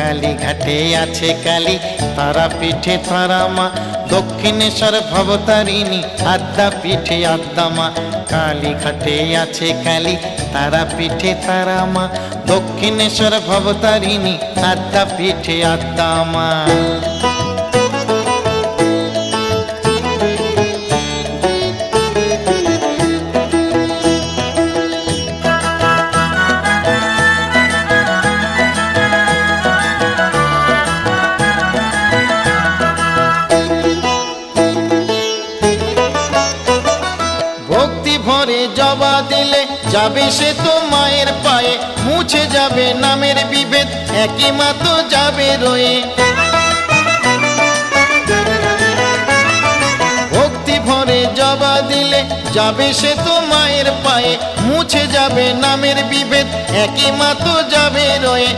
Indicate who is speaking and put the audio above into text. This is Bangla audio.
Speaker 1: কালীঘাটে আছে কালী, তারা পীঠে তারা মা। দক্ষিণেশ্বর ভবতারিণী, আদ্যা পীঠে আদ্যা মা। কালীঘাটে আছে কালী, তারা পীঠে তারা মা। দক্ষিণেশ্বর ভবতারিণী, আদ্যা পীঠে আদ্যা মা। ভক্তি ভরে জবা দিলে যাবে সে তো মায়ের পায়ে, মুছে যাবে নামের বিভেদ, একই মা তো যাবে রয়ে। ভক্তি ভরে জবা দিলে যাবে সে তো মায়ের পায়ে, মুছে যাবে নামের বিভেদ, একই মা তো যাবে রয়ে।